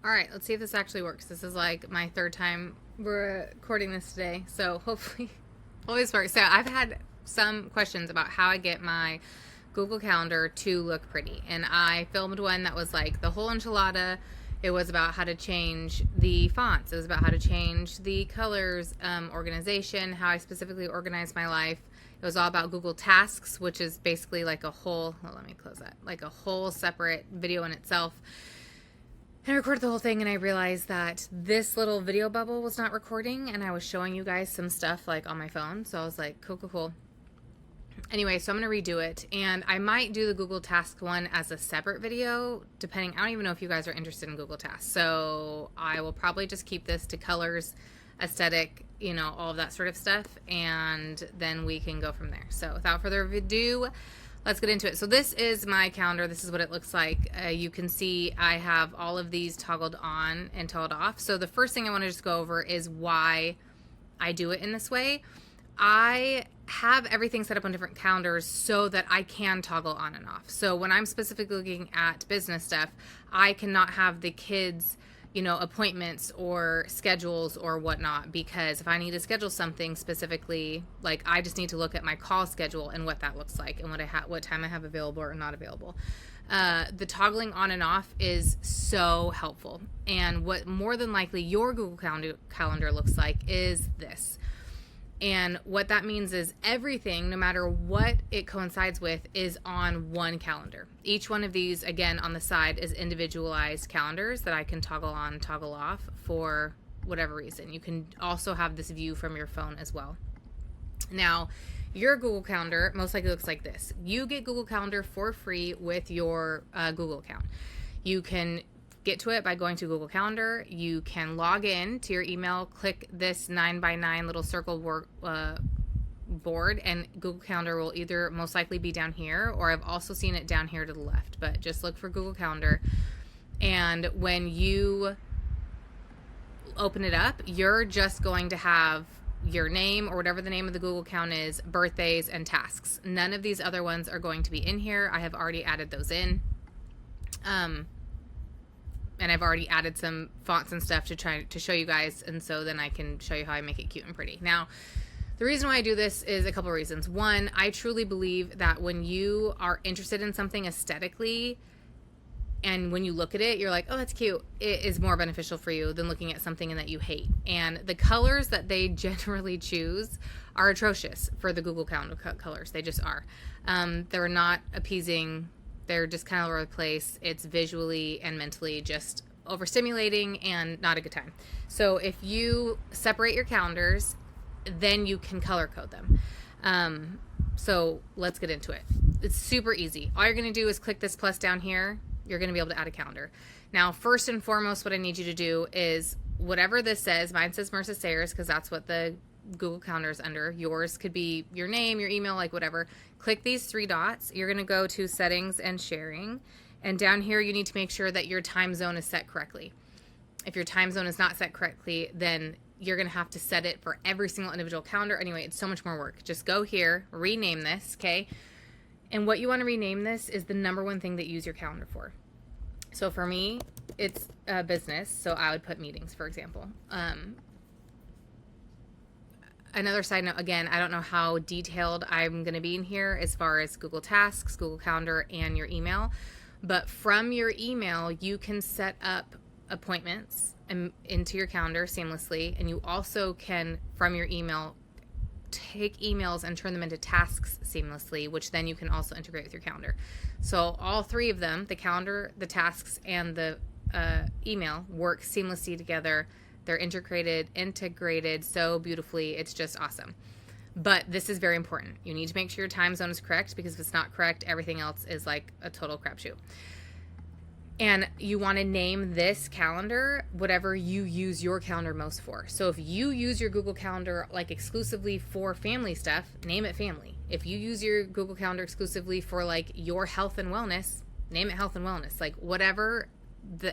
All right, let's see if this actually works. This is like my third time recording this today, so hopefully this works. So I've had some questions about how I get my Google Calendar to look pretty, and I filmed one that was like the whole enchilada. It was about how to change the fonts. It was about how to change the colors, organization, how I specifically organize my life. It was all about Google Tasks, which is basically like a whole, let me close that, like a whole separate video in itself. And I recorded the whole thing, and I realized that this little video bubble was not recording, and I was showing you guys some stuff like on my phone. So I was like, cool. Anyway, so I'm going to redo it, and I might do the Google Task one as a separate video, depending. I don't even know if you guys are interested in Google Tasks. So I will probably just keep this to colors, aesthetic, all of that sort of stuff, and then we can go from there. So without further ado, let's get into it. So this is my calendar. This is what it looks like. You can see I have all of these toggled on and toggled off. So the first thing I want to just go over is why I do it in this way. I have everything set up on different calendars so that I can toggle on and off. So when I'm specifically looking at business stuff, I cannot have the kids appointments or schedules or whatnot, because if I need to schedule something specifically, like I just need to look at my call schedule and what that looks like and what time I have available or not available. The toggling on and off is so helpful. And what more than likely your Google calendar looks like is this. And what that means is everything, no matter what it coincides with, is on one calendar. Each one of these, again, on the side is individualized calendars that I can toggle on, toggle off for whatever reason. You can also have this view from your phone as well. Now, your Google Calendar most likely looks like this. You get Google Calendar for free with your Google account. You can get to it by going to Google Calendar. You can log in to your email, click this 9x9 little circle board, and Google Calendar will either most likely be down here, or I've also seen it down here to the left, but just look for Google Calendar. And when you open it up, you're just going to have your name or whatever the name of the Google account is, birthdays, and tasks. None of these other ones are going to be in here. I have already added those in. And I've already added some fonts and stuff to try to show you guys, and so then I can show you how I make it cute and pretty. Now, the reason why I do this is a couple of reasons. One, I truly believe that when you are interested in something aesthetically, and when you look at it, you're like, oh, that's cute, it is more beneficial for you than looking at something that you hate. And the colors that they generally choose are atrocious for the Google Calendar colors. They just are. They're not appeasing. They're just kind of all over the place. It's visually and mentally just overstimulating and not a good time. So if you separate your calendars, then you can color code them. So let's get into it. It's super easy. All you're going to do is click this plus down here. You're going to be able to add a calendar. Now, first and foremost, what I need you to do is whatever this says, mine says Marissa Sayers because that's what the Google Calendar is under. Yours could be your name, your email, like whatever. Click these three dots. You're going to go to settings and sharing. And down here, you need to make sure that your time zone is set correctly. If your time zone is not set correctly, then you're going to have to set it for every single individual calendar. Anyway, it's so much more work. Just go here, rename this, okay? And what you want to rename this is the number one thing that you use your calendar for. So for me, it's business. So I would put meetings, for example. Another side note, again, I don't know how detailed I'm going to be in here as far as Google Tasks, Google Calendar, and your email. But from your email, you can set up appointments into your calendar seamlessly. And you also can, from your email, take emails and turn them into tasks seamlessly, which then you can also integrate with your calendar. So all three of them, the calendar, the tasks, and the email, work seamlessly together. They're integrated so beautifully. It's just awesome. But this is very important. You need to make sure your time zone is correct, because if it's not correct, everything else is like a total crapshoot. And you want to name this calendar whatever you use your calendar most for. So if you use your Google Calendar like exclusively for family stuff, name it family. If you use your Google Calendar exclusively for like your health and wellness, name it health and wellness. Like whatever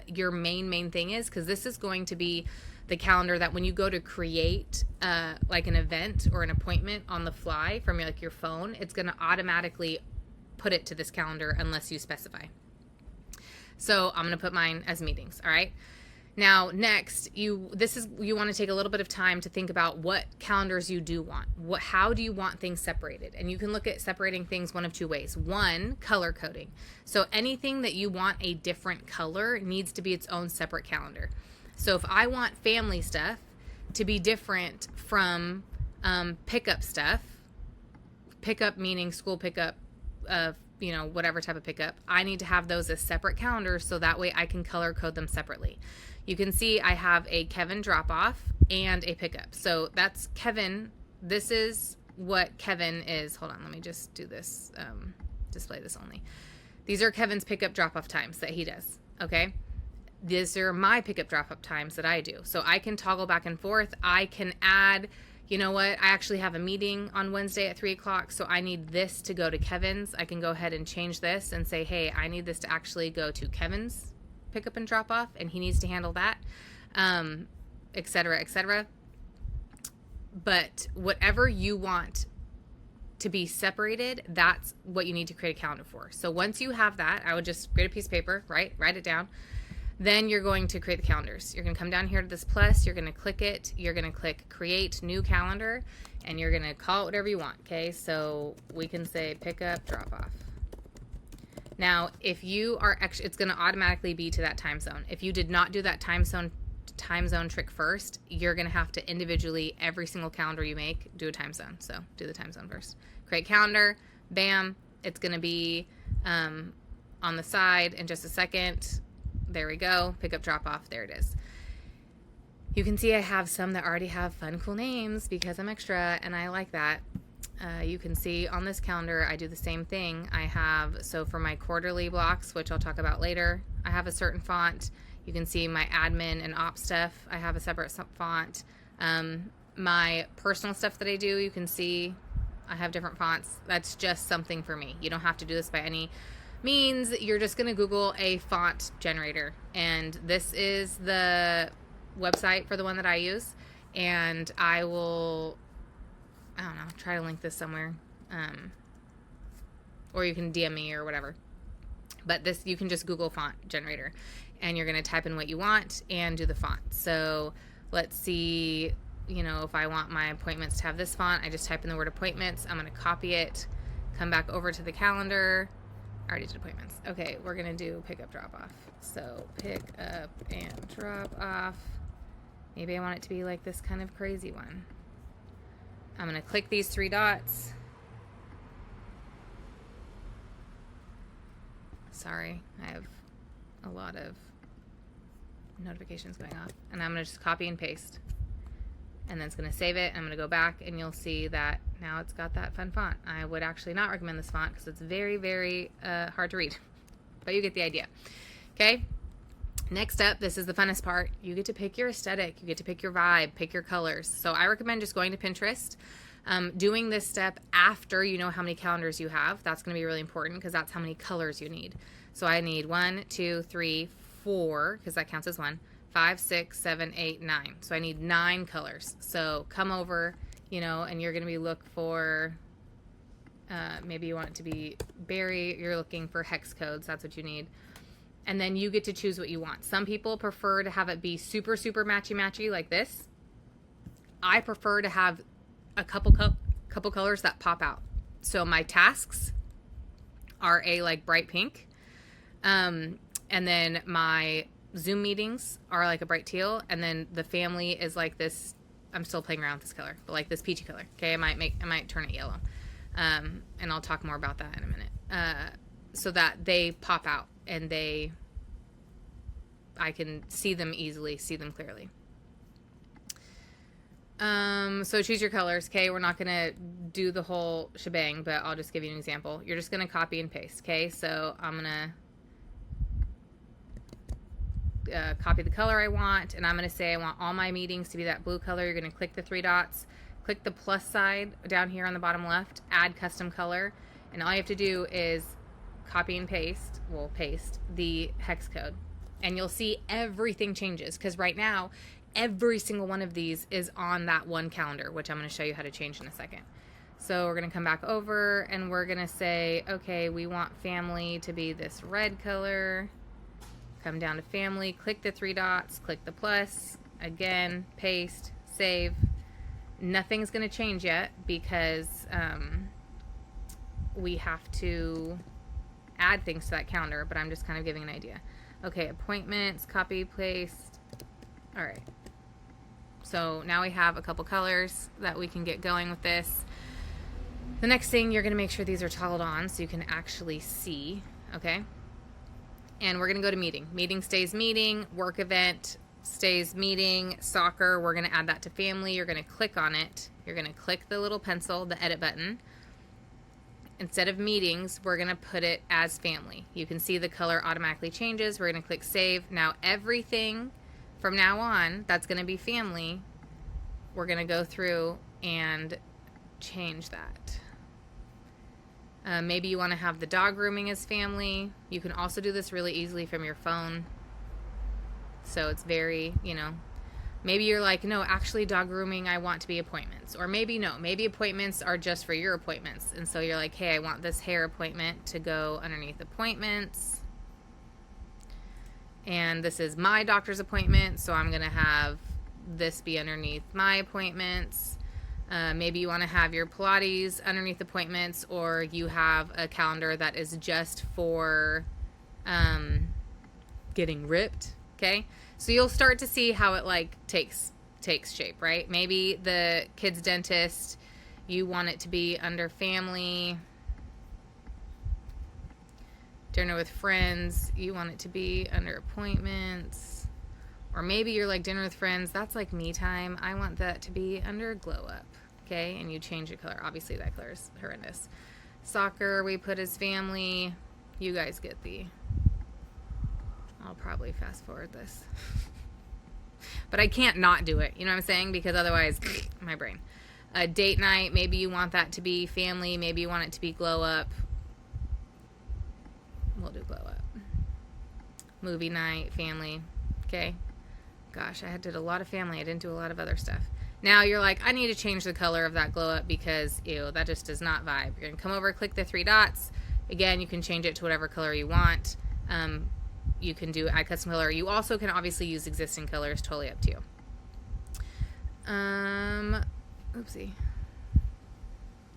your main thing is, because this is going to be the calendar that when you go to create like an event or an appointment on the fly from your phone, it's going to automatically put it to this calendar unless you specify. So I'm going to put mine as meetings. All right. Now, next, you want to take a little bit of time to think about what calendars you do want. How do you want things separated? And you can look at separating things one of two ways. One, color coding. So anything that you want a different color needs to be its own separate calendar. So if I want family stuff to be different from pickup stuff, pickup meaning school pickup, whatever type of pickup, I need to have those as separate calendars so that way I can color code them separately. You can see I have a Kevin drop off and a pickup. So that's Kevin. This is what Kevin is. Hold on, let me just do this, display this only. These are Kevin's pickup drop off times that he does, okay? These are my pickup drop off times that I do. So I can toggle back and forth. I can add, you know what, I actually have a meeting on Wednesday at 3 o'clock, so I need this to go to Kevin's. I can go ahead and change this and say, hey, I need this to actually go to Kevin's pickup and drop off, and he needs to handle that, et cetera, et cetera. But whatever you want to be separated, that's what you need to create a calendar for. So once you have that, I would just create a piece of paper, right? Write it down. Then you're going to create the calendars. You're going to come down here to this plus, you're going to click it, you're going to click create new calendar, and you're going to call it whatever you want, okay? So we can say pickup drop off. Now, if you are actually, it's going to automatically be to that time zone. If you did not do that time zone trick first, you're going to have to individually, every single calendar you make, do a time zone. So do the time zone first. Create calendar, bam, it's going to be on the side in just a second. There we go. Pick up, drop off. There it is. You can see I have some that already have fun, cool names because I'm extra and I like that. You can see on this calendar, I do the same thing. I have, so for my quarterly blocks, which I'll talk about later, I have a certain font. You can see my admin and ops stuff. I have a separate font. My personal stuff that I do, you can see I have different fonts. That's just something for me. You don't have to do this by any means. You're just going to Google a font generator. And this is the website for the one that I use. And I will, I don't know, try to link this somewhere. Or you can DM me or whatever. But this, you can just Google font generator. And you're going to type in what you want and do the font. So let's see, if I want my appointments to have this font, I just type in the word appointments. I'm going to copy it, come back over to the calendar. I already did appointments. Okay, we're going to do pick up, drop off. So pick up and drop off. Maybe I want it to be like this kind of crazy one. I'm going to click these 3 dots. Sorry, I have a lot of notifications going off. And I'm going to just copy and paste. And then it's going to save it. I'm going to go back and you'll see that now it's got that fun font. I would actually not recommend this font because it's very, very hard to read. But you get the idea. Okay? Next up, this is the funnest part. You get to pick your aesthetic. You get to pick your vibe, pick your colors. So I recommend just going to Pinterest, doing this step after you know how many calendars you have. That's going to be really important because that's how many colors you need. So I need 1, 2, 3, 4, because that counts as 1, 5, 6, 7, 8, 9. So I need 9 colors. So come over, and you're going to be look for, maybe you want it to be berry. You're looking for hex codes. That's what you need. And then you get to choose what you want. Some people prefer to have it be super, super matchy-matchy like this. I prefer to have a couple colors that pop out. So my tasks are a bright pink. And then my Zoom meetings are like a bright teal. And then the family is like this. I'm still playing around with this color, but like this peachy color. Okay. I might turn it yellow. And I'll talk more about that in a minute. So that they pop out and I can see them easily, see them clearly. So choose your colors. Okay. We're not going to do the whole shebang, but I'll just give you an example. You're just going to copy and paste. Okay. So I'm going to copy the color I want, and I'm going to say I want all my meetings to be that blue color. You're going to click the 3 dots, click the plus side down here on the bottom left, add custom color, and all you have to do is copy and paste the hex code, and you'll see everything changes because right now every single one of these is on that one calendar, which I'm going to show you how to change in a second. So we're going to come back over and we're going to say, okay, we want family to be this red color. come down to family, click the three dots, click the plus, again, paste, save. Nothing's going to change yet because we have to add things to that calendar, but I'm just kind of giving an idea. Okay, appointments, copy, paste. All right. So now we have a couple colors that we can get going with this. The next thing, you're going to make sure these are toggled on so you can actually see, okay? And we're going to go to meeting. Meeting stays meeting, work event stays meeting, soccer, we're going to add that to family. You're going to click on it. You're going to click the little pencil, the edit button. Instead of meetings, we're going to put it as family. You can see the color automatically changes. We're going to click save. Now everything from now on that's going to be family, we're going to go through and change that. Maybe you want to have the dog grooming as family. You can also do this really easily from your phone. So it's very, maybe you're like, no, actually dog grooming, I want to be appointments. Or maybe no, maybe appointments are just for your appointments. And so you're like, hey, I want this hair appointment to go underneath appointments. And this is my doctor's appointment, so I'm going to have this be underneath my appointments. Maybe you want to have your Pilates underneath appointments, or you have a calendar that is just for getting ripped, okay? So you'll start to see how it like takes shape, right? Maybe the kid's dentist, you want it to be under family. Dinner with friends, you want it to be under appointments. Or maybe you're like, dinner with friends, that's like me time. I want that to be under glow up, okay? And you change the color. Obviously that color is horrendous. Soccer, we put as family. You guys get the... I'll probably fast forward this. But I can't not do it, you know what I'm saying? Because otherwise, my brain. Date night, maybe you want that to be family. Maybe you want it to be glow up. We'll do glow up. Movie night, family. Okay. Gosh, I did a lot of family. I didn't do a lot of other stuff. Now you're like, I need to change the color of that glow up because, ew, that just does not vibe. You're going to come over, click the three dots. Again, you can change it to whatever color you want. You can do add custom color. You also can obviously use existing colors. Totally up to you. Oopsie.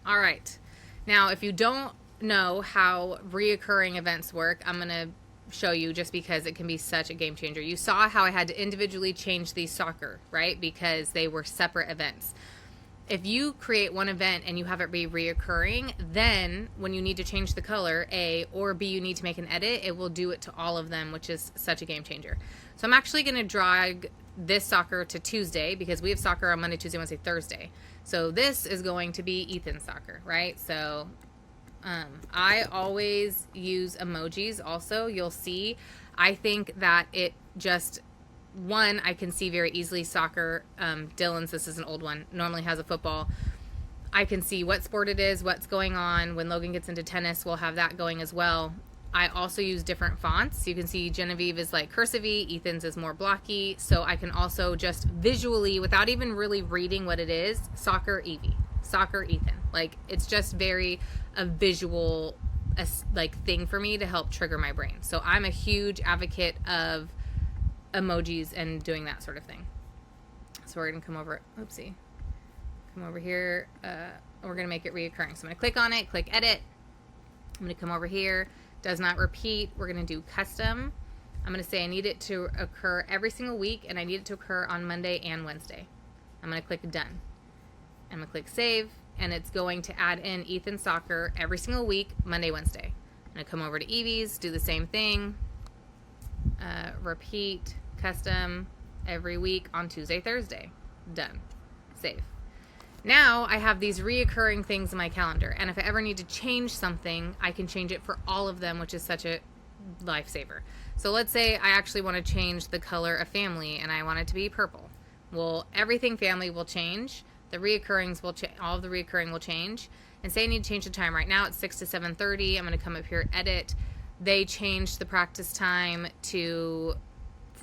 All right. Now, if you don't know how reoccurring events work, I'm going to show you just because it can be such a game changer. You saw how I had to individually change the soccer, right? Because they were separate events. If you create one event and you have it be reoccurring, then when you need to change the color, A, or B, you need to make an edit, it will do it to all of them, which is such a game changer. So I'm actually going to drag this soccer to Tuesday because we have soccer on Monday, Tuesday, Wednesday, Thursday. So this is going to be Ethan's soccer, right? So I always use emojis also. You'll see, I think that it just... One, I can see very easily soccer. Dylan's, this is an old one, normally has a football. I can see what sport it is, what's going on. When Logan gets into tennis, we'll have that going as well. I also use different fonts. You can see Genevieve is like cursive-y, Ethan's is more blocky. So I can also just visually, without even really reading what it is, soccer Evie, soccer Ethan. Like, it's just very a visual thing for me to help trigger my brain. So I'm a huge advocate of emojis and doing that sort of thing. So we're going to come over, come over here. We're going to make it reoccurring. So I'm going to click on it, click edit. I'm going to come over here, does not repeat. We're going to do custom. I'm going to say I need it to occur every single week and I need it to occur on Monday and Wednesday. I'm going to click done. I'm going to click save and it's going to add in Ethan soccer every single week, Monday, Wednesday. I'm going to come over to Evie's, do the same thing. Repeat, custom, every week on Tuesday, Thursday. Done. Save. Now I have these reoccurring things in my calendar, and if I ever need to change something, I can change it for all of them, which is such a lifesaver. So let's say I actually want to change the color of family, and I want it to be purple. Well, everything family will change. The reoccurrings will change. All of the reoccurring will change. And say I need to change the time. Right now it's 6 to 7:30. I'm going to come up here, edit. They changed the practice time to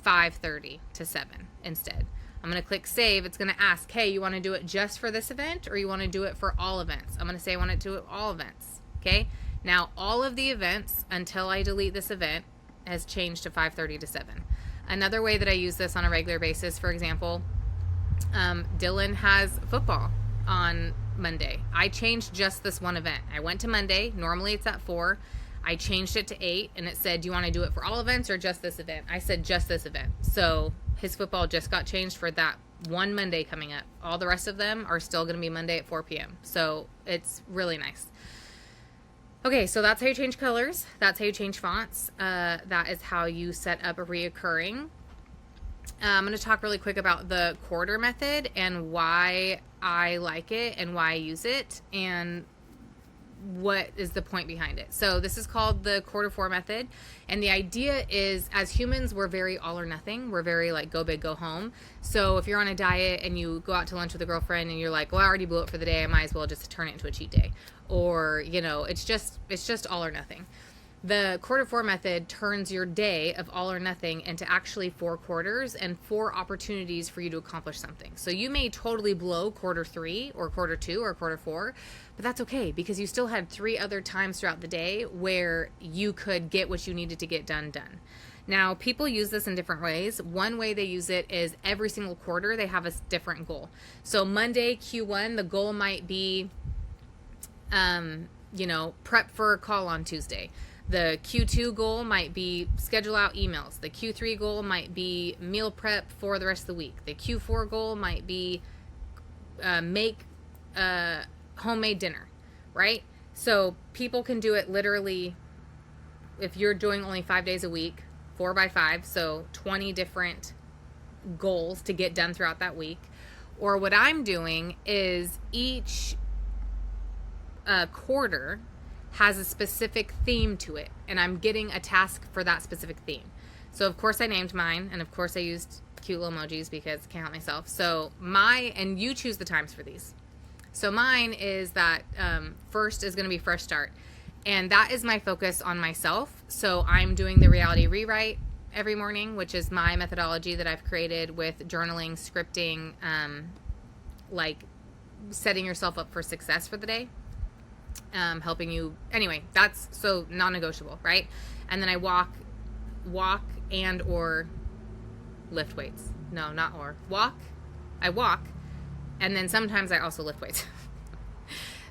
5:30 to 7 instead. I'm going to click save. It's going to ask, hey, you want to do it just for this event or you want to do it for all events? I'm going to say I want to do it all events. Okay. Now all of the events until I delete this event has changed to 5:30 to 7. Another way that I use this on a regular basis, for example, Dylan has football on Monday. I changed just this one event. I went to Monday. Normally it's at 4. I changed it to 8, and it said, do you want to do it for all events or just this event? I said just this event. So his football just got changed for that one Monday coming up. All the rest of them are still going to be Monday at 4 p.m. So it's really nice. Okay, so that's how you change colors. That's how you change fonts. That is how you set up a reoccurring. I'm going to talk really quick about the quarter method and why I like it and why I use it and what is the point behind it. So this is called the quarter 4 method. And the idea is, as humans, we're very all or nothing. We're very like go big, go home. So if you're on a diet and you go out to lunch with a girlfriend and you're like, well, I already blew it for the day, I might as well just turn it into a cheat day. Or, you know, it's just all or nothing. The quarter 4 method turns your day of all or nothing into actually 4 quarters and 4 opportunities for you to accomplish something. So you may totally blow quarter 3 or quarter 2 or quarter 4, but that's okay because you still had 3 other times throughout the day where you could get what you needed to get done. Now, people use this in different ways. One way they use it is every single quarter they have a different goal. So Monday, Q1, the goal might be, prep for a call on Tuesday. The Q2 goal might be schedule out emails. The Q3 goal might be meal prep for the rest of the week. The Q4 goal might be make homemade dinner, right? So people can do it literally if you're doing only 5 days a week, 4 by 5, so 20 different goals to get done throughout that week. Or what I'm doing is each quarter has a specific theme to it, and I'm getting a task for that specific theme. So of course I named mine, and of course I used cute little emojis because I can't help myself. So and you choose the times for these. So mine is that first is going to be fresh start, and that is my focus on myself. So I'm doing the reality rewrite every morning, which is my methodology that I've created with journaling, scripting, like setting yourself up for success for the day. Helping you, anyway, that's so non-negotiable, right? And then I walk and or lift weights. No, not or. I walk, and then sometimes I also lift weights.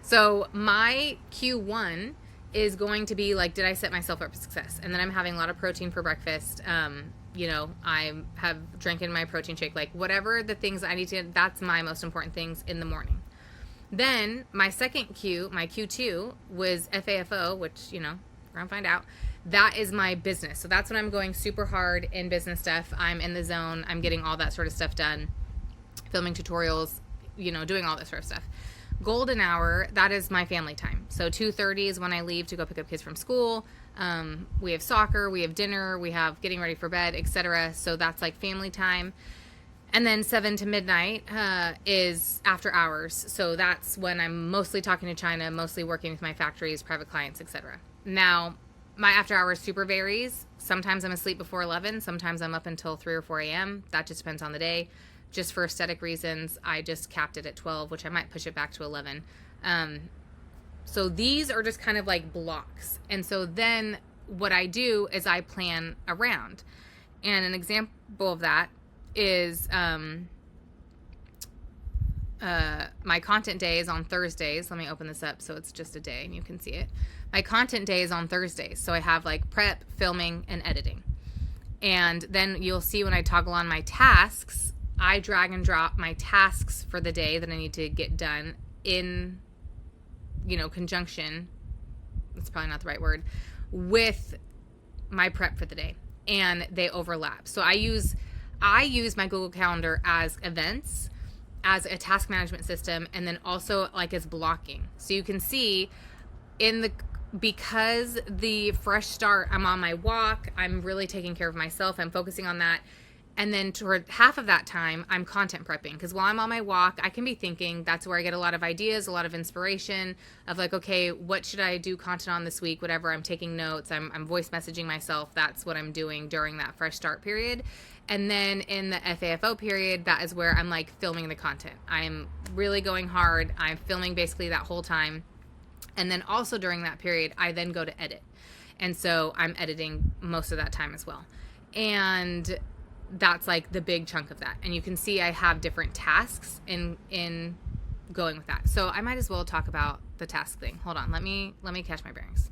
So my Q1 is going to be like, did I set myself up for success? And then I'm having a lot of protein for breakfast. I have drinking my protein shake, like whatever the things I need to, that's my most important things in the morning. Then my second Q, my Q2, was FAFO, which, we're going to find out. That is my business. So that's when I'm going super hard in business stuff. I'm in the zone. I'm getting all that sort of stuff done. Filming tutorials, doing all that sort of stuff. Golden hour, that is my family time. So 2:30 is when I leave to go pick up kids from school. We have soccer, we have dinner, we have getting ready for bed, etc. So that's like family time. And then 7 to midnight is after hours. So that's when I'm mostly talking to China, mostly working with my factories, private clients, etc. Now, my after hours super varies. Sometimes I'm asleep before 11. Sometimes I'm up until 3 or 4 a.m. That just depends on the day. Just for aesthetic reasons, I just capped it at 12, which I might push it back to 11. So these are just kind of like blocks. And so then what I do is I plan around. And an example of that is my content day is on Thursdays. Let me open this up so it's just a day and you can see it. My content day is on Thursdays. So I have like prep, filming, and editing. And then you'll see when I toggle on my tasks, I drag and drop my tasks for the day that I need to get done in, conjunction, that's probably not the right word, with my prep for the day. And they overlap. So I use my Google Calendar as events, as a task management system, and then also like as blocking. So you can see because the fresh start, I'm on my walk, I'm really taking care of myself, I'm focusing on that. And then toward half of that time, I'm content prepping. Because while I'm on my walk, I can be thinking. That's where I get a lot of ideas, a lot of inspiration of like, okay, what should I do content on this week? Whatever, I'm taking notes. I'm voice messaging myself. That's what I'm doing during that fresh start period. And then in the FAFO period, that is where I'm like filming the content. I'm really going hard. I'm filming basically that whole time. And then also during that period, I then go to edit. And so I'm editing most of that time as well. And that's like the big chunk of that. And you can see I have different tasks in going with that. So I might as well talk about the task thing. Hold on. Let me catch my bearings.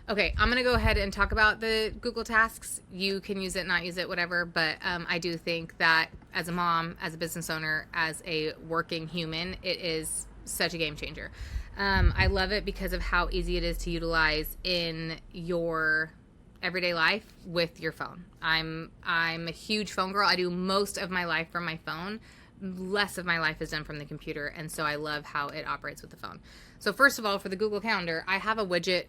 Okay, I'm going to go ahead and talk about the Google Tasks. You can use it, not use it, whatever. But I do think that as a mom, as a business owner, as a working human, it is such a game changer. I love it because of how easy it is to utilize in your everyday life with your phone. I'm a huge phone girl. I do most of my life from my phone. Less of my life is done from the computer. And so I love how it operates with the phone. So first of all, for the Google Calendar, I have a widget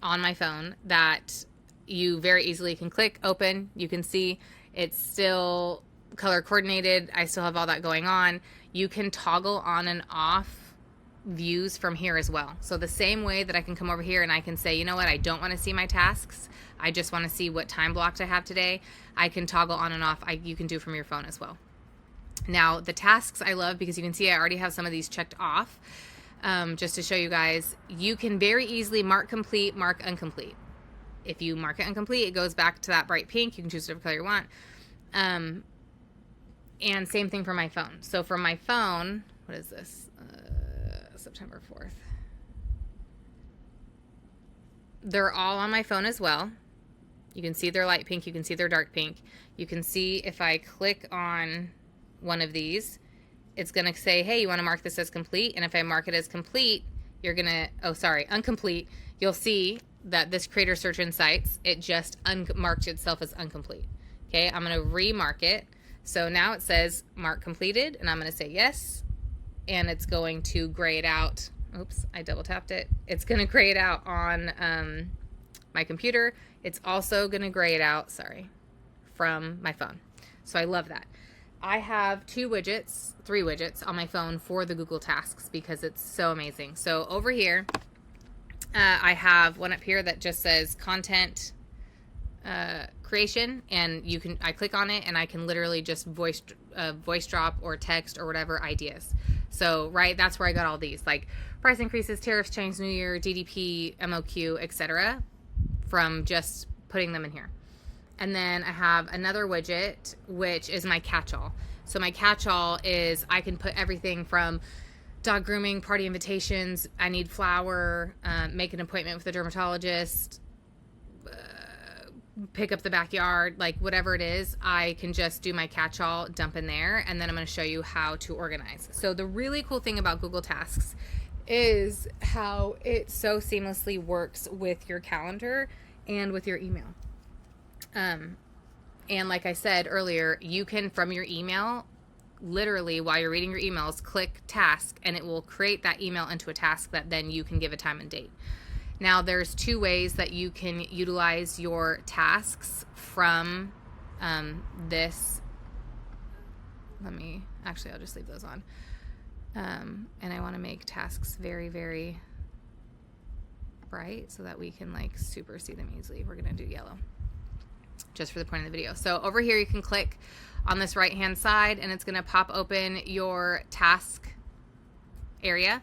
on my phone that you very easily can click, open. You can see it's still color coordinated. I still have all that going on. You can toggle on and off views from here as well. So the same way that I can come over here and I can say, you know what, I don't want to see my tasks. I just want to see what time blocked I have today. I can toggle on and off. You can do from your phone as well. Now the tasks I love because you can see I already have some of these checked off. Just to show you guys, you can very easily mark complete, mark incomplete. If you mark it incomplete, it goes back to that bright pink. You can choose whatever color you want. And same thing for my phone. So for my phone, what is this? September 4th. They're all on my phone as well. You can see they're light pink. You can see they're dark pink. You can see if I click on one of these, it's going to say, hey, you want to mark this as complete? And if I mark it as complete, you're going to, incomplete, you'll see that this Creator Search Insights, it just marked itself as incomplete. Okay, I'm going to remark it. So now it says mark completed, and I'm going to say yes, and it's going to gray it out. Oops, I double tapped it. It's going to gray it out on my computer. It's also going to gray it out, from my phone. So I love that. I have three widgets on my phone for the Google Tasks because it's so amazing. So over here, I have one up here that just says content creation, and I click on it and I can literally just voice drop or text or whatever ideas. So that's where I got all these, like price increases, tariffs, Chinese New Year, DDP, MOQ, etc., from just putting them in here. And then I have another widget, which is my catch-all. So my catch-all is I can put everything from dog grooming, party invitations, I need flour, make an appointment with a dermatologist, pick up the backyard, like whatever it is, I can just do my catch-all, dump in there, and then I'm going to show you how to organize. So the really cool thing about Google Tasks is how it so seamlessly works with your calendar and with your email. And like I said earlier, you can, from your email, literally while you're reading your emails, click task, and it will create that email into a task that then you can give a time and date. Now, there's two ways that you can utilize your tasks from this. I'll just leave those on. And I want to make tasks very, very bright so that we can super see them easily. We're going to do yellow, just for the point of the video. So over here, you can click on this right hand side and it's going to pop open your task area.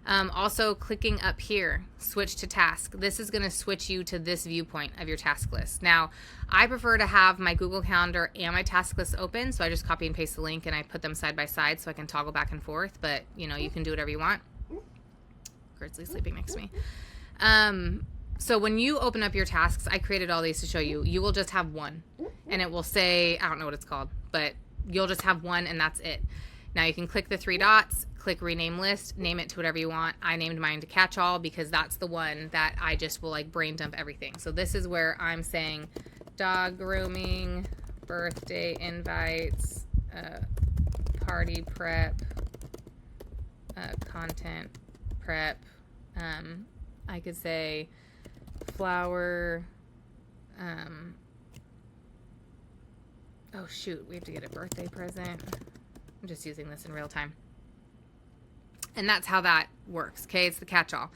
Also clicking up here, switch to task. This is going to switch you to this viewpoint of your task list. Now, I prefer to have my Google Calendar and my task list open, so I just copy and paste the link and I put them side by side so I can toggle back and forth, but you can do whatever you want. Grizzly's sleeping next to me. So when you open up your tasks, I created all these to show you. You will just have one, and it will say, I don't know what it's called, but you'll just have one, and that's it. Now you can click the three dots, click rename list, name it to whatever you want. I named mine to catch all because that's the one that I just will brain dump everything. So this is where I'm saying dog grooming, birthday invites, party prep, content prep. I could say flower. Oh shoot, we have to get a birthday present. I'm just using this in real time. And that's how that works, okay? It's the catch-all.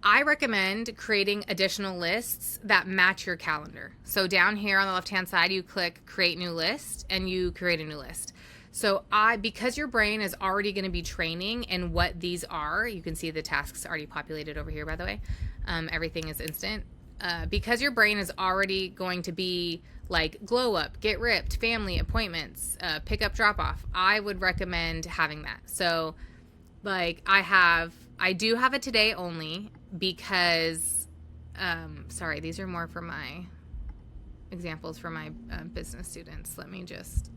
I recommend creating additional lists that match your calendar. So down here on the left-hand side, you click Create New List, and you create a new list. So because your brain is already going to be training and what these are, you can see the tasks already populated over here, by the way. Everything is instant. Because your brain is already going to be like glow up, get ripped, family, appointments, pick up, drop off, I would recommend having that. So like I do have a today only because, sorry, these are more for my examples for my business students. Let me just,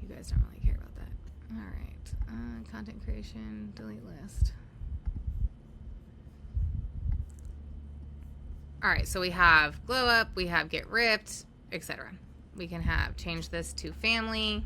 you guys don't really care about that. All right. Content creation, delete list. All right, so we have glow up, we have get ripped, etc. We can have change this to family.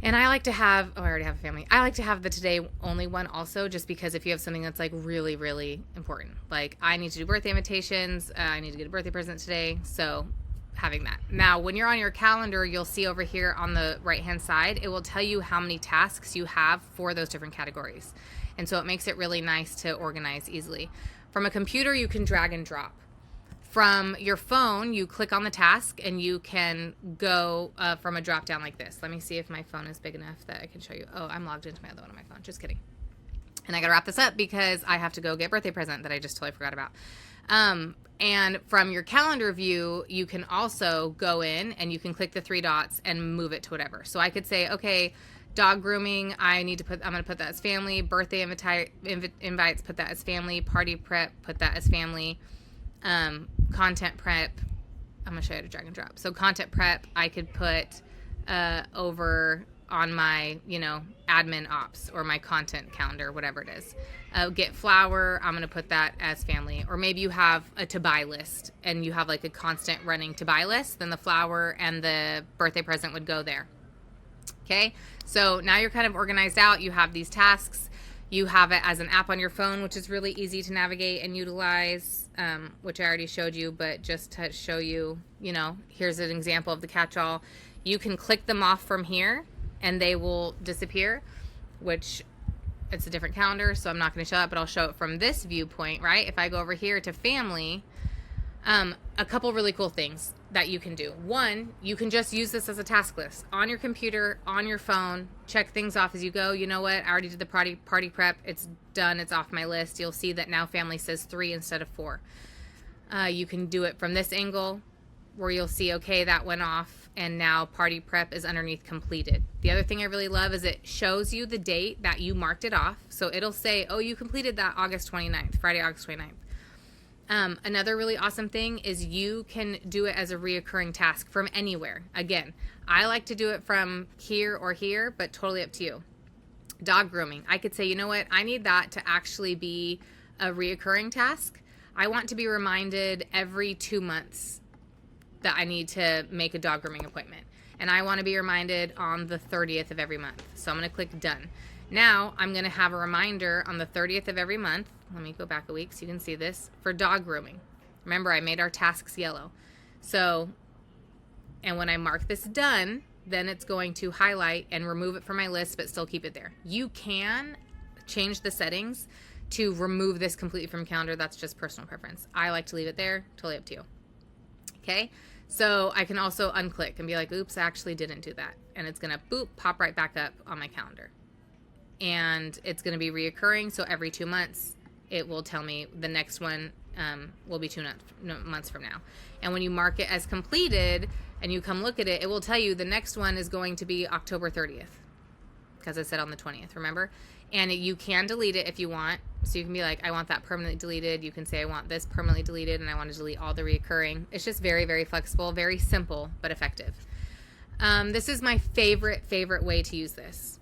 And I like to have, I already have a family. I like to have the today only one also, just because if you have something that's like really, really important, like I need to do birthday invitations, I need to get a birthday present today, so having that. Now, when you're on your calendar, you'll see over here on the right-hand side, it will tell you how many tasks you have for those different categories. And so it makes it really nice to organize easily. From a computer, you can drag and drop. From your phone, you click on the task and you can go from a drop down like this. Let me see if my phone is big enough that I can show you. Oh, I'm logged into my other one on my phone. Just kidding. And I got to wrap this up because I have to go get birthday present that I just totally forgot about. And from your calendar view, you can also go in and you can click the three dots and move it to whatever. So I could say, okay, dog grooming, I'm going to put that as family. Birthday invites, put that as family. Party prep, put that as family. Content prep, I'm going to show you how to drag and drop. So content prep, I could put over on my, admin ops or my content calendar, whatever it is. Get flour, I'm going to put that as family. Or maybe you have a to buy list and you have like a constant running to buy list, then the flour and the birthday present would go there. Okay, so now you're kind of organized out. You have these tasks. You have it as an app on your phone, which is really easy to navigate and utilize, which I already showed you, but just to show you, here's an example of the catch-all. You can click them off from here and they will disappear, which it's a different calendar, so I'm not going to show it, but I'll show it from this viewpoint, right? If I go over here to family, a couple really cool things that you can do. One, you can just use this as a task list on your computer, on your phone, check things off as you go. You know what? I already did the party prep. It's done. It's off my list. You'll see that now family says 3 instead of 4. You can do it from this angle where you'll see, okay, that went off and now party prep is underneath completed. The other thing I really love is it shows you the date that you marked it off. So it'll say, oh, you completed that August 29th, Friday, August 29th. Another really awesome thing is you can do it as a reoccurring task from anywhere. Again, I like to do it from here or here, but totally up to you. Dog grooming. I could say, you know what? I need that to actually be a reoccurring task. I want to be reminded every 2 months that I need to make a dog grooming appointment. And I want to be reminded on the 30th of every month. So I'm going to click done. Now I'm going to have a reminder on the 30th of every month. Let me go back a week so you can see this for dog grooming. Remember, I made our tasks yellow. So, and when I mark this done, then it's going to highlight and remove it from my list, but still keep it there. You can change the settings to remove this completely from calendar. That's just personal preference. I like to leave it there. Totally up to you. Okay. So I can also unclick and be like, oops, I actually didn't do that. And it's going to boop, pop right back up on my calendar. And it's going to be reoccurring. So every 2 months, it will tell me the next one will be 2 months from now. And when you mark it as completed and you come look at it, it will tell you the next one is going to be October 30th because I said on the 20th, remember? And you can delete it if you want. So you can be like, I want that permanently deleted. You can say, I want this permanently deleted and I want to delete all the reoccurring. It's just very, very flexible, very simple, but effective. This is my favorite way to use this.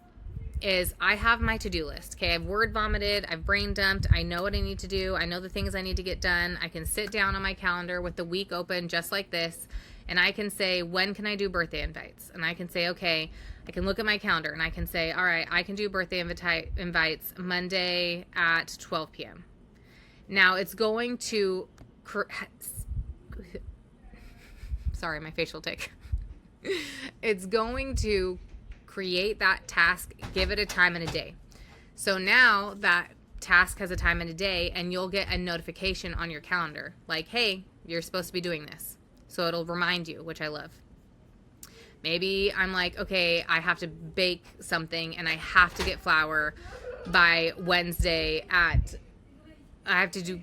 Is I have my to-do list. Okay, I've word vomited, I've brain dumped, I know what I need to do, I know the things I need to get done. I can sit down on my calendar with the week open just like this, and I can say, when can I do birthday invites? And I can say, okay, I can look at my calendar and I can say, all right, I can do birthday invites Monday at 12 p.m. Now it's going to, sorry, my facial tick. It's going to create that task, give it a time and a day. So now that task has a time and a day and you'll get a notification on your calendar like, hey, you're supposed to be doing this. So it'll remind you, which I love. Maybe I'm like, okay, I have to bake something and I have to get flour by Wednesday at,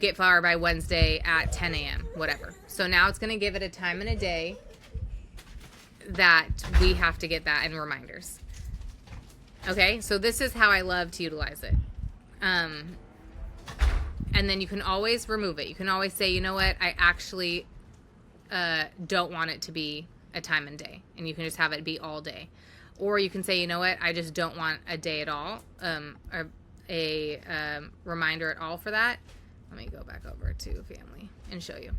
get flour by Wednesday at 10 a.m., whatever. So now it's going to give it a time and a day that we have to get that in reminders. Okay, so this is how I love to utilize it. And then you can always remove it. You can always say, you know what, I actually don't want it to be a time and day, and you can just have it be all day. Or you can say, you know what, I just don't want a day at all, or a reminder at all for that. Let me go back over to family and show you.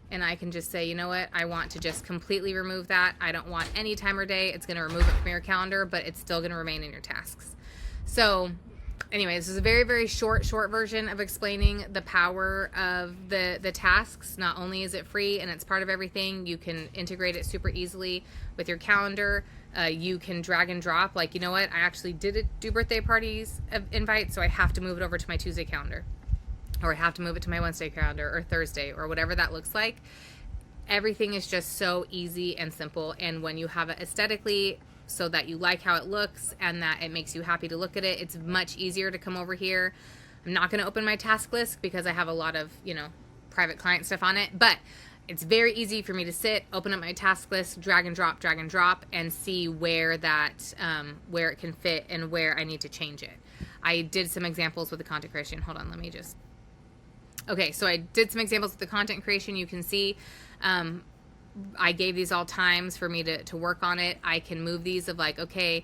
And I can just say, you know what, I want to just completely remove that. I don't want any time or day. It's going to remove it from your calendar, but it's still going to remain in your tasks. So anyway, this is a very, very short version of explaining the power of the tasks. Not only is it free and it's part of everything, you can integrate it super easily with your calendar. You can drag and drop, like, you know what, I actually did do birthday parties invite, so I have to move it over to my Tuesday calendar, or I have to move it to my Wednesday calendar, or Thursday, or whatever that looks like. Everything is just so easy and simple, and when you have it aesthetically so that you like how it looks and that it makes you happy to look at it, it's much easier to come over here. I'm not going to open my task list because I have a lot of, private client stuff on it, but it's very easy for me to sit, open up my task list, drag and drop, and see where that, where it can fit and where I need to change it. I did some examples with the content creation. Hold on, let me just... Okay, so I did some examples with the content creation. You can see I gave these all times for me to work on it. I can move these of like, okay,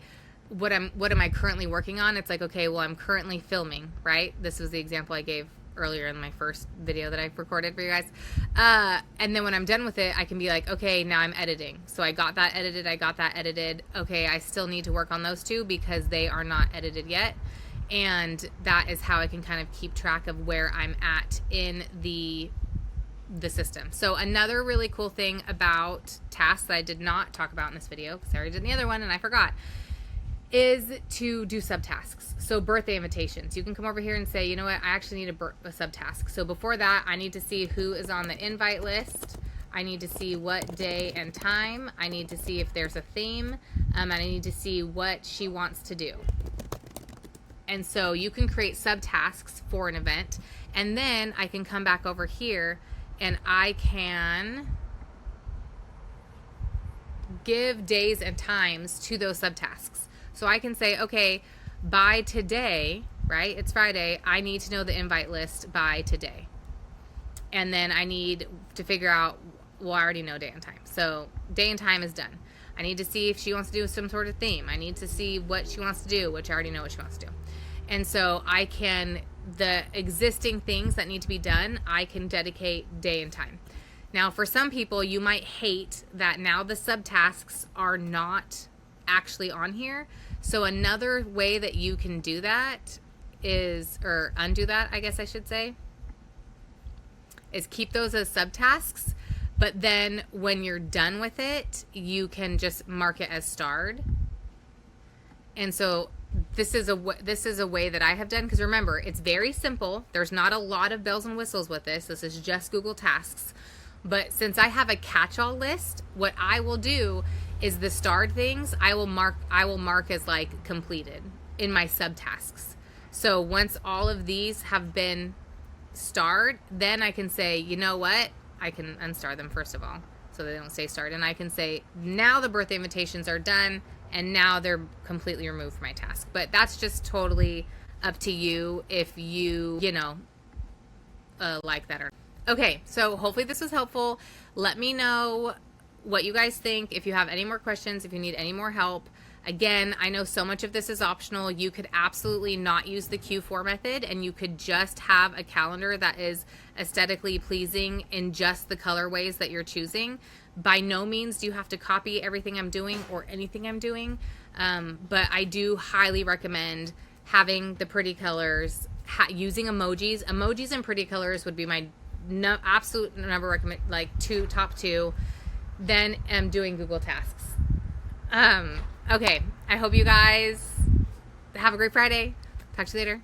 what am I currently working on? It's like, okay, well, I'm currently filming, right? This was the example I gave earlier in my first video that I recorded for you guys. And then when I'm done with it, I can be like, okay, now I'm editing. So I got that edited. Okay, I still need to work on those two because they are not edited yet. And that is how I can kind of keep track of where I'm at in the system. So another really cool thing about tasks that I did not talk about in this video, because I already did the other one and I forgot, is to do subtasks. So birthday invitations. You can come over here and say, you know what, I actually need a subtask. So before that, I need to see who is on the invite list. I need to see what day and time. I need to see if there's a theme. And I need to see what she wants to do. And so you can create subtasks for an event. And then I can come back over here and I can give days and times to those subtasks. So I can say, okay, by today, right? It's Friday. I need to know the invite list by today. And then I need to figure out, well, I already know day and time. So day and time is done. I need to see if she wants to do some sort of theme. I need to see what she wants to do, which I already know what she wants to do. And so I can, the existing things that need to be done, I can dedicate day and time. Now, for some people, you might hate that now the subtasks are not actually on here. So another way that you can do that is, or undo that, I guess I should say, is keep those as subtasks. But then when you're done with it, you can just mark it as starred. And so this is a way that I have done, because remember, it's very simple. There's not a lot of bells and whistles with this. This is just Google Tasks. But since I have a catch-all list, what I will do is the starred things I will mark as like completed in my subtasks. So once all of these have been starred, then I can say, you know what? I can unstar them first of all, so they don't stay starred. And I can say, now the birthday invitations are done, and now they're completely removed from my task. But that's just totally up to you if you like that or not. Okay, so hopefully this was helpful. Let me know what you guys think. If you have any more questions, if you need any more help. Again, I know so much of this is optional. You could absolutely not use the Q4 method, and you could just have a calendar that is aesthetically pleasing in just the colorways that you're choosing. By no means do you have to copy everything I'm doing or anything I'm doing, but I do highly recommend having the pretty colors, using emojis. Emojis and pretty colors would be my absolute number recommend, like top two. Then I'm doing Google Tasks. Okay, I hope you guys have a great Friday. Talk to you later.